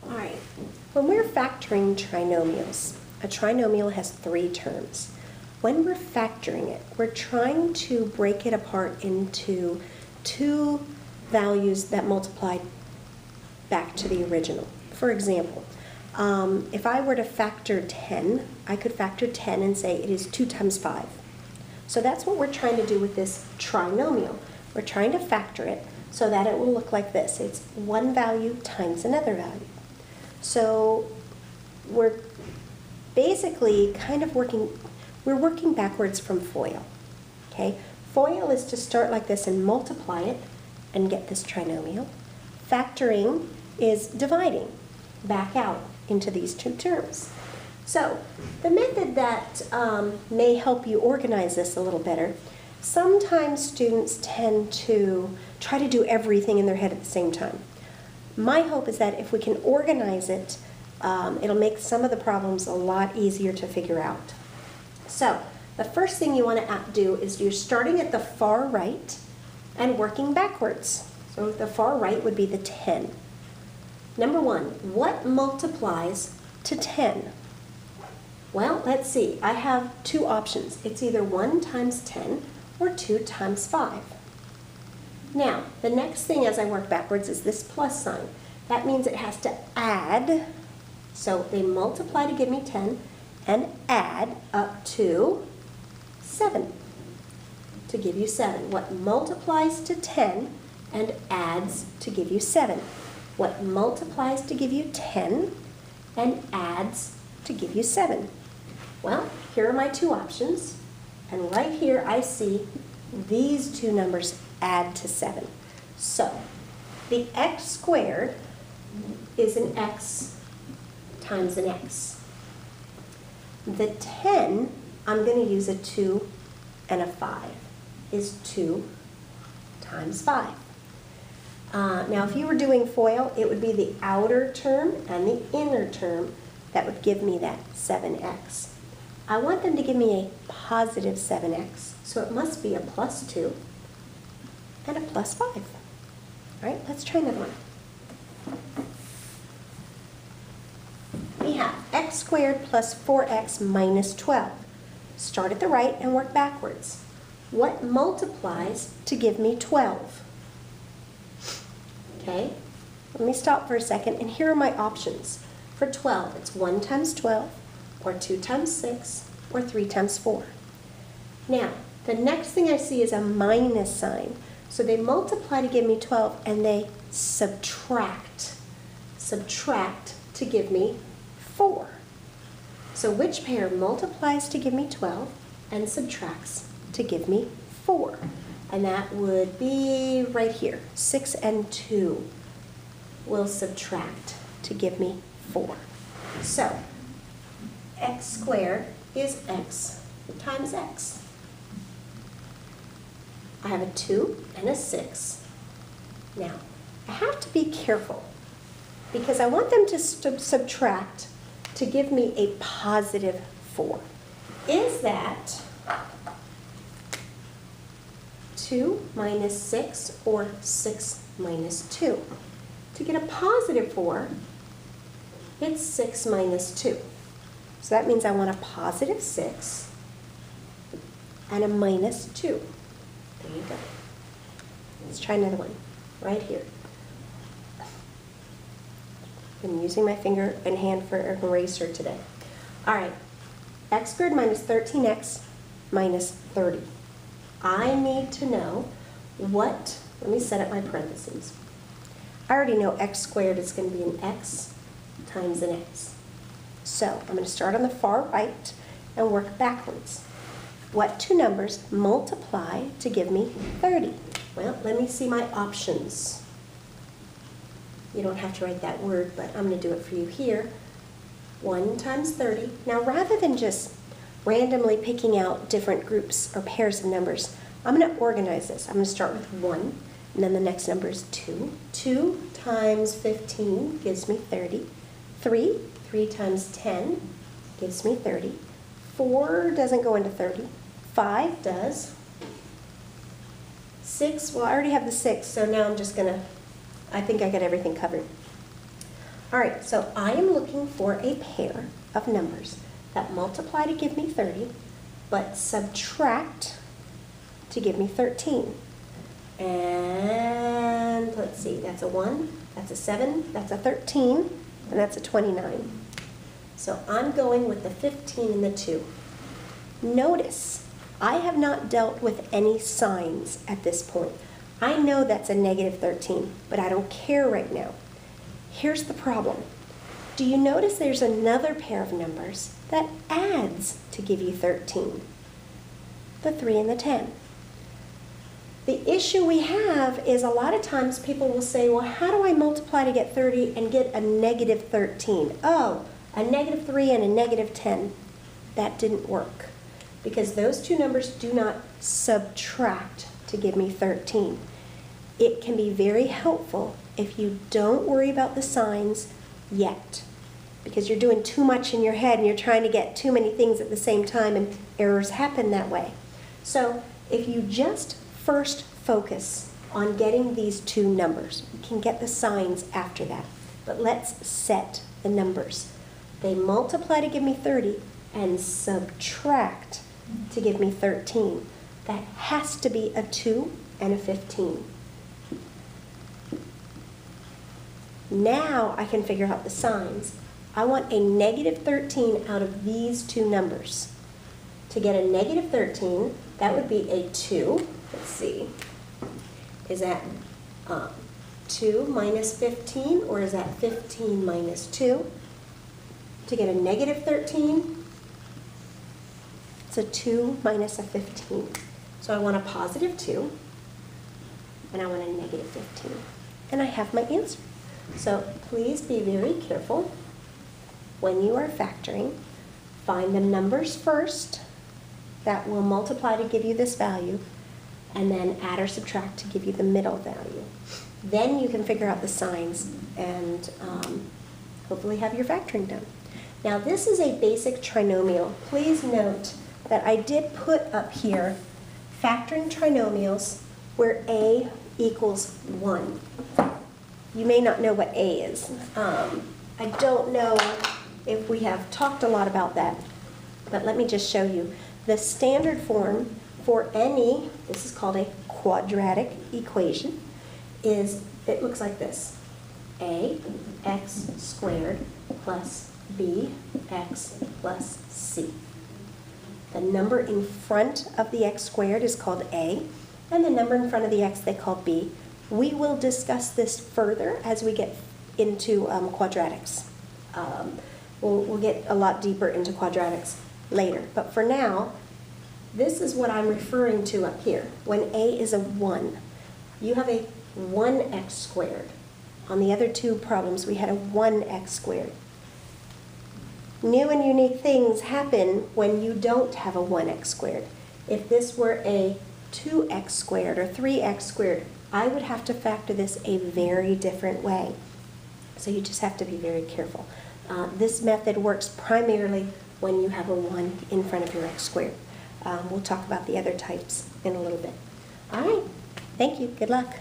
All right, when we're factoring trinomials, a trinomial has 3 terms. When we're factoring it, we're trying to break it apart into 2 values that multiply back to the original. For example, if I were to factor 10, I could factor 10 and say it is 2 times 5. So that's what we're trying to do with this trinomial. We're trying to factor it so that it will look like this. It's one value times another value. So we're basically kind of working backwards from FOIL. Okay? FOIL is to start like this and multiply it and get this trinomial. Factoring is dividing back out into these 2 terms. So the method that may help you organize this a little better, sometimes students tend to try to do everything in their head at the same time. My hope is that if we can organize it, it'll make some of the problems a lot easier to figure out. So the first thing you want to do is you're starting at the far right and working backwards. So the far right would be the 10. Number 1, what multiplies to 10? Well, let's see. I have 2 options. It's either 1 times 10 or 2 times 5. Now, the next thing as I work backwards is this plus sign. That means it has to add. So they multiply to give me 10 and add up to 7 to give you 7. What multiplies to 10 and adds to give you 7? What multiplies to give you 10 and adds to give you 7? Well, here are my 2 options. And right here I see these 2 numbers add to 7. So the x squared is an x times an x. The 10, I'm going to use a 2 and a 5, is 2 times 5. Now if you were doing FOIL, it would be the outer term and the inner term that would give me that 7x. I want them to give me a positive 7x, so it must be a plus 2 and a plus 5. All right, let's try another one. We have x squared plus 4x minus 12. Start at the right and work backwards. What multiplies to give me 12? Okay, let me stop for a second, and here are my options. For 12, it's 1 times 12, or 2 times 6, or 3 times 4. Now, the next thing I see is a minus sign. So they multiply to give me 12, and they subtract. Subtract to give me 4. So which pair multiplies to give me 12 and subtracts to give me 4? And that would be right here. 6 and 2 will subtract to give me 4. So x squared is x times x. I have a 2 and a 6. Now, I have to be careful because I want them to subtract to give me a positive 4. Is that 2 minus 6 or 6 minus 2? To get a positive 4, it's 6 minus 2. So that means I want a positive 6 and a minus 2. There you go. Let's try another one right here. I'm using my finger and hand for an eraser today. All right, x squared minus 13x minus 30. I need to know what, let me set up my parentheses. I already know x squared is going to be an x times an x. So I'm going to start on the far right and work backwards. What 2 numbers multiply to give me 30? Well, let me see my options. You don't have to write that word, but I'm going to do it for you here. 1 times 30. Now, rather than just randomly picking out different groups or pairs of numbers, I'm going to organize this. I'm going to start with 1, and then the next number is 2. 2 times 15 gives me 30. 3 times 10 gives me 30. 4 doesn't go into 30. 5 does. 6, well, I already have the 6, so now I'm just going to, I think I got everything covered. All right, so I am looking for a pair of numbers that multiply to give me 30, but subtract to give me 13. And let's see, that's a 1, that's a 7, that's a 13, and that's a 29. So I'm going with the 15 and the 2. Notice, I have not dealt with any signs at this point. I know that's a negative 13, but I don't care right now. Here's the problem. Do you notice there's another pair of numbers that adds to give you 13? The 3 and the 10. The issue we have is a lot of times people will say, well, how do I multiply to get 30 and get a negative 13? Oh, a negative 3 and a negative 10. That didn't work because those two numbers do not subtract to give me 13. It can be very helpful if you don't worry about the signs yet, because you're doing too much in your head and you're trying to get too many things at the same time, and errors happen that way. So if you just first focus on getting these two numbers, you can get the signs after that. But let's set the numbers. They multiply to give me 30 and subtract to give me 13. That has to be a 2 and a 15. Now I can figure out the signs. I want a negative 13 out of these two numbers. To get a negative 13, that would be a 2. Let's see. Is that 2 minus 15, or is that 15 minus 2? To get a negative 13, it's a 2 minus a 15. So I want a positive 2, and I want a negative 15. And I have my answer. So please be very careful when you are factoring. Find the numbers first that will multiply to give you this value, and then add or subtract to give you the middle value. Then you can figure out the signs and hopefully have your factoring done. Now this is a basic trinomial. Please note that I did put up here factoring trinomials where A equals 1. You may not know what A is. I don't know if we have talked a lot about that, but let me just show you. The standard form for any, this is called a quadratic equation, is, it looks like this. Ax squared plus bx plus c. The number in front of the x squared is called a, and the number in front of the x they call b. We will discuss this further as we get into quadratics. We'll get a lot deeper into quadratics later. But for now, this is what I'm referring to up here. When a is a 1, you have a 1x squared. On the other two problems, we had a 1x squared. New and unique things happen when you don't have a 1x squared. If this were a 2x squared or 3x squared, I would have to factor this a very different way. So you just have to be very careful. This method works primarily when you have a 1 in front of your x squared. We'll talk about the other types in a little bit. All right, thank you, good luck.